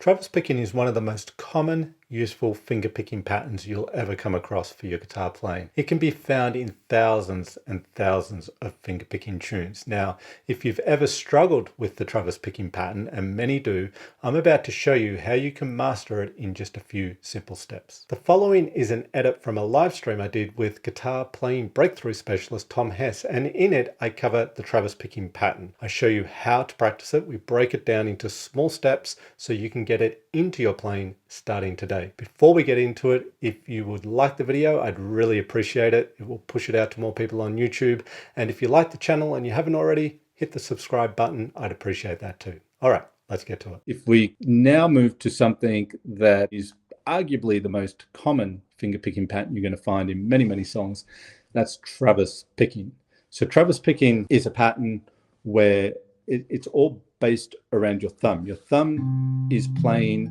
Travis picking is one of the most common, useful finger picking patterns you'll ever come across for your guitar playing. It can be found in thousands and thousands of finger picking tunes. Now, if you've ever struggled with the Travis picking pattern, and many do, I'm about to show you how you can master it in just a few simple steps. The following is an edit from a live stream I did with guitar playing breakthrough specialist Tom Hess, and in it I cover the Travis picking pattern. I show you how to practice it. We break it down into small steps so you can get it into your playing starting today. Before we get into it, if you would like the video, I'd really appreciate it. It will push it out to more people on YouTube. And if you like the channel and you haven't already, hit the subscribe button. I'd appreciate that too. All right, let's get to it. If we now move to something that is arguably the most common finger picking pattern you're going to find in many, many songs, that's Travis picking. So Travis picking is a pattern where it's all based around your thumb. Your thumb is playing,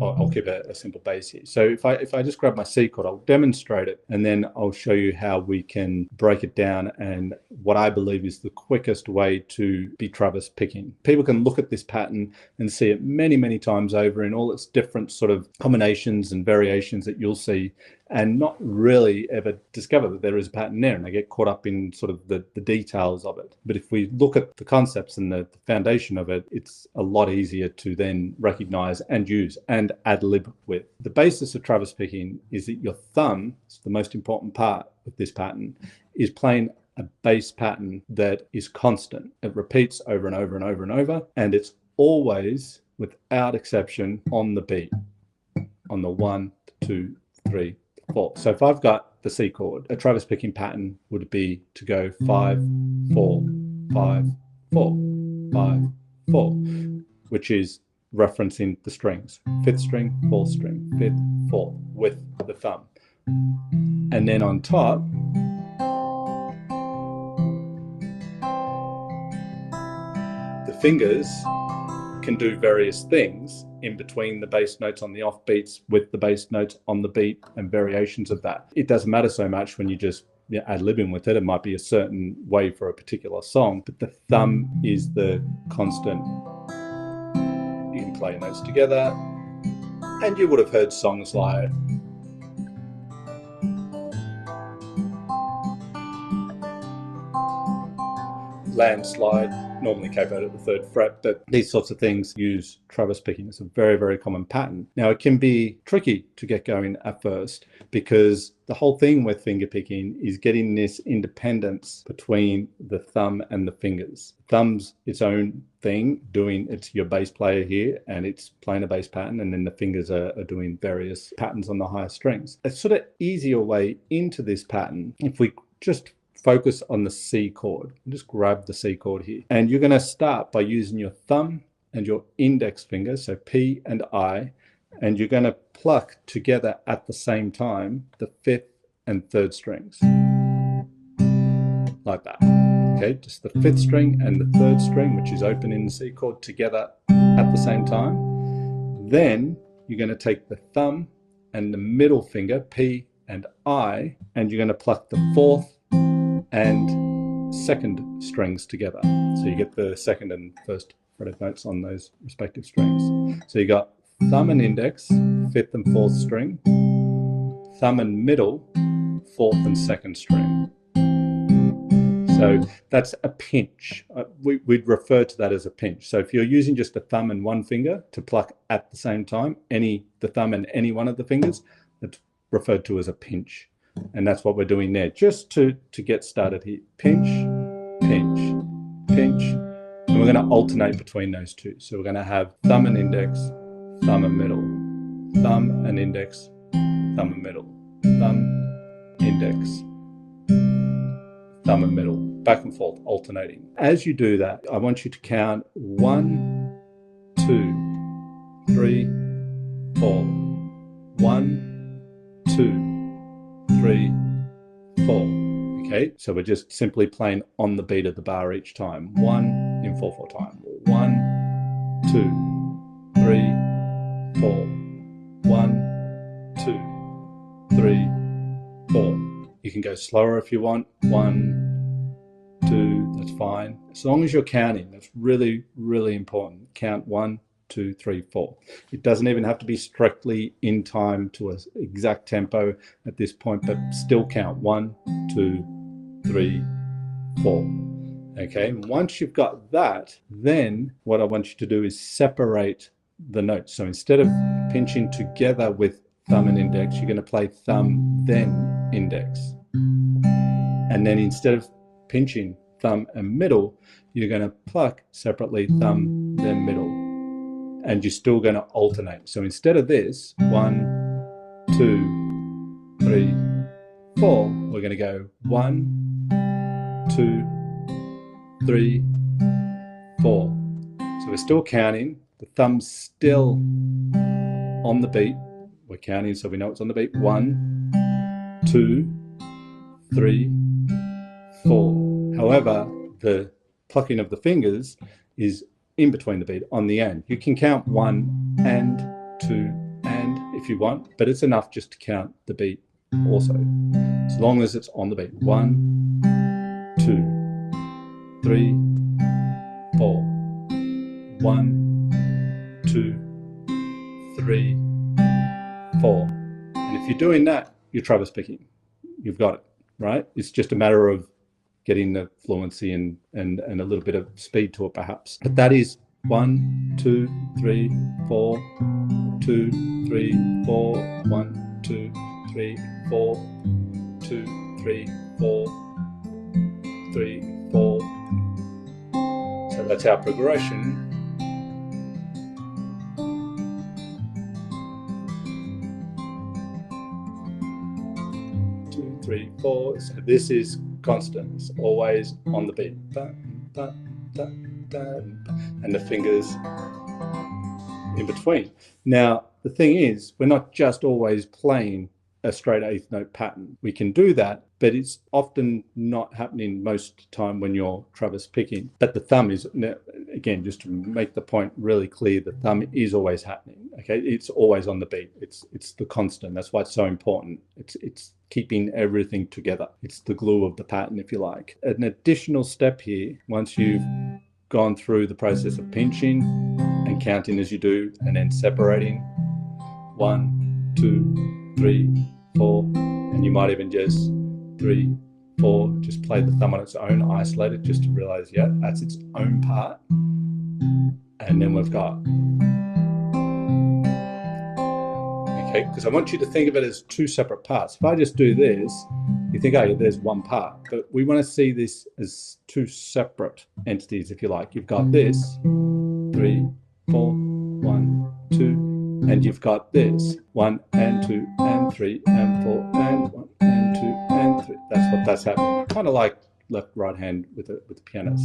I'll keep a simple bass here. So if I just grab my C chord, I'll demonstrate it, and then I'll show you how we can break it down and what I believe is the quickest way to be Travis picking. People can look at this pattern and see it many, many times over in all its different sort of combinations and variations that you'll see, and not really ever discover that there is a pattern there, and they get caught up in sort of the details of it. But if we look at the concepts and the foundation of it, it's a lot easier to then recognize and use and ad-lib with. The basis of Travis picking is that your thumb, it's the most important part of this pattern, is playing a bass pattern that is constant. It repeats over and over and over and over, and it's always, without exception, on the beat, on the 1, 2, 3, 4. So if I've got the C chord, a Travis picking pattern would be to go 5, 4, 5, 4, 5, 4, which is referencing the strings. 5th string, 4th string, 5th, 4th with the thumb. And then on top, the fingers can do various things in between the bass notes on the off beats with the bass notes on the beat and variations of that. It doesn't matter so much when you just ad-libbing with it. It might be a certain way for a particular song, but the thumb is the constant. You can play notes together, and you would have heard songs like Landslide, normally capoed at the 3rd fret, but these sorts of things use Travis picking. It's a very, very common pattern. Now, it can be tricky to get going at first because the whole thing with finger picking is getting this independence between the thumb and the fingers. Thumb's its own thing, it's your bass player here, and it's playing a bass pattern, and then the fingers are doing various patterns on the higher strings. A sort of easier way into this pattern, if we just focus on the C chord. Just grab the C chord here. And you're going to start by using your thumb and your index finger, so P and I, and you're going to pluck together at the same time the 5th and 3rd strings. Like that. Okay, just the 5th string and the 3rd string, which is open in the C chord, together at the same time. Then you're going to take the thumb and the middle finger, P and I, and you're going to pluck the 4th and 2nd strings together. So you get the 2nd and 1st fretted notes on those respective strings. So you got thumb and index, 5th and 4th string, thumb and middle, 4th and 2nd string. So that's a pinch. We'd refer to that as a pinch. So if you're using just a thumb and one finger to pluck at the same time, the thumb and any one of the fingers, it's referred to as a pinch. And that's what we're doing there, just to get started here. Pinch, pinch, pinch. And we're going to alternate between those two. So we're going to have thumb and index, thumb and middle, thumb and index, thumb and middle, thumb, index, thumb and middle, back and forth, alternating. As you do that, I want you to count 1, 2, 3, 4. 1, 2, 3, 4. Okay, so we're just simply playing on the beat of the bar each time. 1 in 4/4 time. 1, 2, 3, 4. 1, 2, 3, 4. You can go slower if you want. 1, 2, that's fine. As long as you're counting, that's really, really important. Count 1, 2, 3, 4. It doesn't even have to be strictly in time to an exact tempo at this point, but still count 1, 2, 3, 4. Okay, and once you've got that, then what I want you to do is separate the notes. So instead of pinching together with thumb and index, you're going to play thumb, then index. And then instead of pinching thumb and middle, you're going to pluck separately thumb, then middle. And you're still going to alternate. So instead of this, 1, 2, 3, 4, we're going to go 1, 2, 3, 4. So we're still counting. The thumb's still on the beat. We're counting so we know it's on the beat. 1, 2, 3, 4. However, the plucking of the fingers is in between the beat on the end. You can count 1 and 2 and if you want, but it's enough just to count the beat also, as long as it's on the beat. 1, 2, 3, 4. 1, 2, 3, 4. And if you're doing that, you're Travis picking. You've got it, right? It's just a matter of getting the fluency and a little bit of speed to it perhaps. But that is 1, 2, 3, 4, 2, 3, 4, 1, 2, 3, 4, 2, 3, 4, 3, 4. So that's our progression. Two, 3, 4. So this is constant. It's always on the beat. And the fingers in between. Now, the thing is, we're not just always playing a straight eighth note pattern. We can do that, but it's often not happening most time when you're Travis picking. But the thumb is, again, just to make the point really clear, the thumb is always happening. Okay, it's always on the beat. It's the constant. That's why it's so important. It's keeping everything together. It's the glue of the pattern, if you like. An additional step here, once you've gone through the process of pinching and counting as you do, and then separating 1, 2, 3, 4, and you might even just 3, 4, just play the thumb on its own, isolate it, just to realize, yeah, that's its own part. And then we've got, okay, because I want you to think of it as two separate parts. If I just do this, you think, oh, there's one part, but we want to see this as two separate entities, if you like. You've got this, 3, 4, 1, 2, and you've got this 1 and 2 and 3 and 4 and 1 and 2 and 3. That's happening. Kind of like left right hand with the pianist.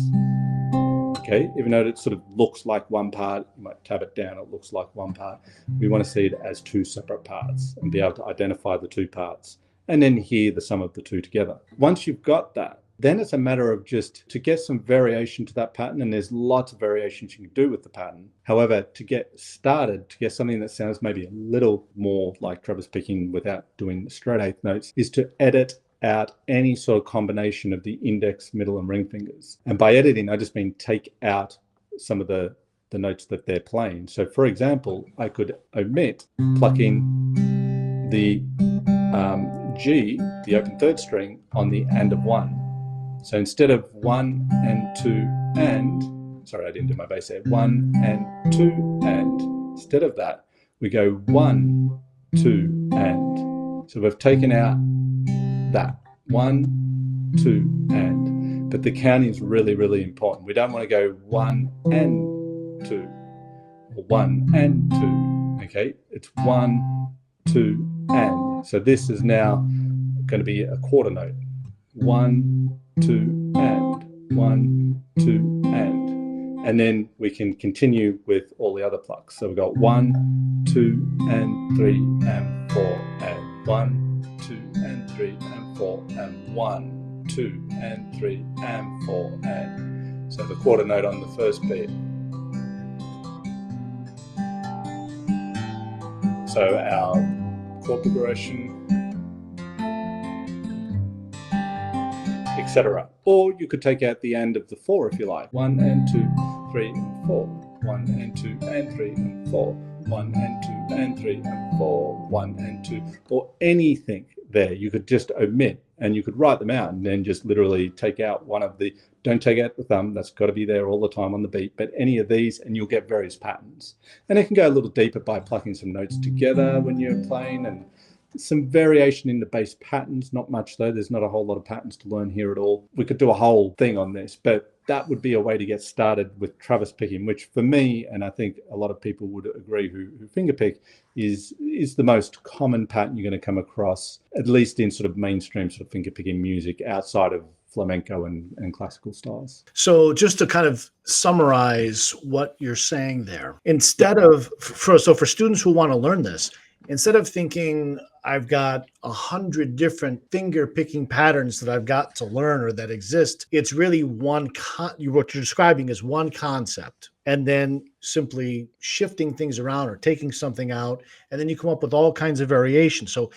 Okay, even though it sort of looks like one part, you might tab it down, it looks like one part. We want to see it as two separate parts and be able to identify the two parts and then hear the sum of the two together. Once you've got that, then it's a matter of just to get some variation to that pattern, and there's lots of variations you can do with the pattern. However, to get started, to get something that sounds maybe a little more like Travis picking without doing straight eighth notes, is to edit out any sort of combination of the index, middle, and ring fingers. And by editing, I just mean take out some of the notes that they're playing. So for example, I could omit plucking the G, the open third string, on the and of 1. So instead of 1 and 2 and, sorry, I didn't do my bass there, 1 and 2 and, instead of that, we go 1, 2 and. So we've taken out that 1, 2 and, but the counting is really, really important. We don't want to go 1 and 2 or 1 and 2. Okay, it's 1, 2 and. So this is now going to be a quarter note. 1, 2 and 1, 2 and then we can continue with all the other plucks. So we've got 1, 2 and 3 and 4 and 1, 2 and 3 and 4 and 1, 2 and 3 and 4 and. So the quarter note on the first beat. So our chord progression, etc. Or you could take out the end of the 4 if you like. 1 and 2, 3 and 4. 1 and 2 and 3 and 4, 1 and 2 and 3 and 4, 1 and 2, or anything there. You could just omit and you could write them out and then just literally take out one of the, don't take out the thumb, that's got to be there all the time on the beat, but any of these and you'll get various patterns. And it can go a little deeper by plucking some notes together when you're playing, and some variation in the bass patterns, not much though. There's not a whole lot of patterns to learn here at all. We could do a whole thing on this, but that would be a way to get started with Travis picking, which for me, and I think a lot of people would agree who fingerpick, is the most common pattern you're going to come across, at least in sort of mainstream sort of fingerpicking music outside of flamenco and classical styles. So just to kind of summarize what you're saying there, instead of, for students who want to learn this, instead of thinking I've got 100 different finger picking patterns that I've got to learn or that exist, it's really what you're describing is one concept, and then simply shifting things around or taking something out, and then you come up with all kinds of variations. So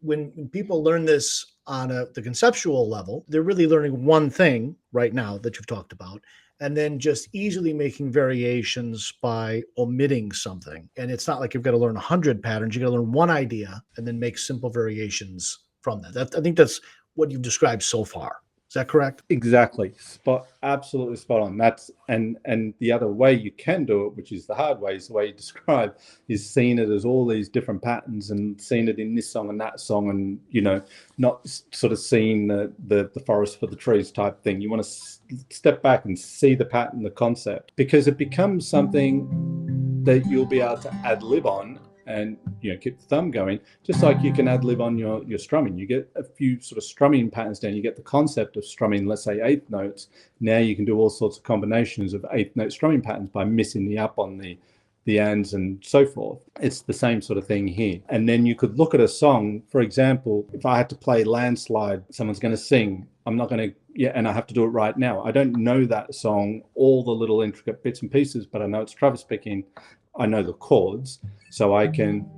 when people learn this on the conceptual level, they're really learning one thing right now that you've talked about, and then just easily making variations by omitting something. And it's not like you've got to learn 100 patterns. You got to learn one idea and then make simple variations from that. I think that's what you've described so far. Is that correct? Exactly. Absolutely spot on. That's and the other way you can do it, which is the hard way, is the way you describe, is seeing it as all these different patterns and seeing it in this song and that song, and not sort of seeing the forest for the trees type thing. You want to step back and see the pattern, the concept, because it becomes something that you'll be able to ad lib on and keep the thumb going, just like you can ad lib on your strumming. You get a few sort of strumming patterns down, you get the concept of strumming, let's say eighth notes. Now you can do all sorts of combinations of eighth note strumming patterns by missing the up on the ands and so forth. It's the same sort of thing here. And then you could look at a song, for example, if I had to play Landslide, someone's going to sing, I'm not going to, and I have to do it right now. I don't know that song, all the little intricate bits and pieces, but I know it's Travis picking. I know the chords, so I can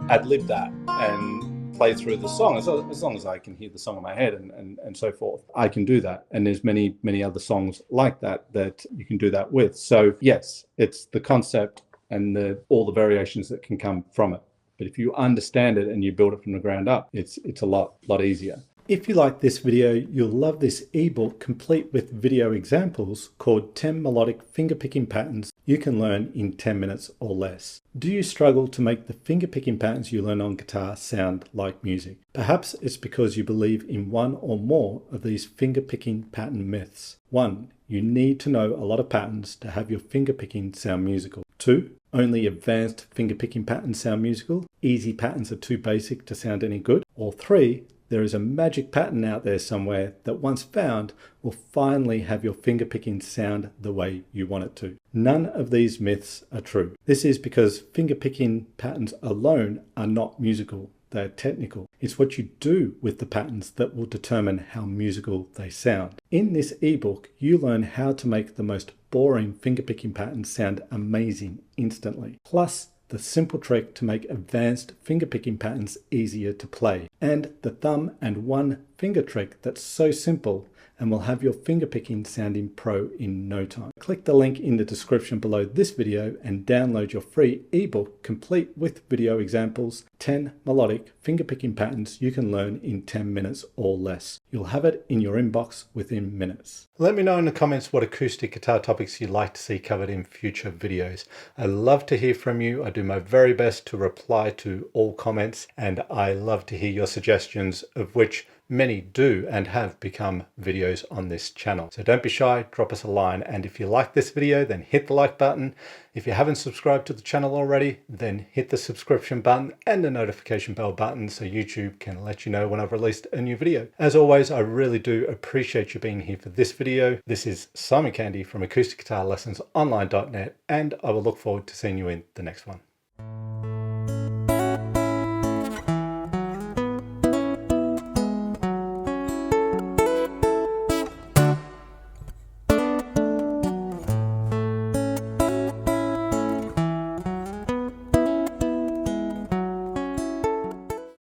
ad lib that and play through the song as long as I can hear the song in my head and so forth. I can do that, and there's many other songs like that you can do that with. So yes, it's the concept and all the variations that can come from it. But if you understand it and you build it from the ground up, it's a lot easier. If you like this video, you'll love this ebook complete with video examples called 10 Melodic Fingerpicking Patterns you can learn in 10 minutes or less. Do you struggle to make the fingerpicking patterns you learn on guitar sound like music? Perhaps it's because you believe in one or more of these fingerpicking pattern myths. 1. You need to know a lot of patterns to have your fingerpicking sound musical. 2. Only advanced fingerpicking patterns sound musical. Easy patterns are too basic to sound any good. Or 3. There is a magic pattern out there somewhere that once found will finally have your fingerpicking sound the way you want it to. None of these myths are true. This is because fingerpicking patterns alone are not musical. They're technical. It's what you do with the patterns that will determine how musical they sound. In this ebook, you learn how to make the most boring fingerpicking patterns sound amazing instantly. Plus, the simple trick to make advanced fingerpicking patterns easier to play, and the thumb and one finger trick that's so simple and will have your fingerpicking sounding pro in no time. Click the link in the description below this video and download your free ebook complete with video examples, 10 melodic fingerpicking patterns you can learn in 10 minutes or less. You'll have it in your inbox within minutes. Let me know in the comments what acoustic guitar topics you'd like to see covered in future videos. I love to hear from you. I do my very best to reply to all comments, and I love to hear your suggestions, of which many do and have become videos on this channel. So don't be shy, drop us a line. And if you like this video, then hit the like button. If you haven't subscribed to the channel already, then hit the subscription button and the notification bell button so YouTube can let you know when I've released a new video. As always, I really do appreciate you being here for this video. This is Simon Candy from acousticguitarlessonsonline.net, and I will look forward to seeing you in the next one.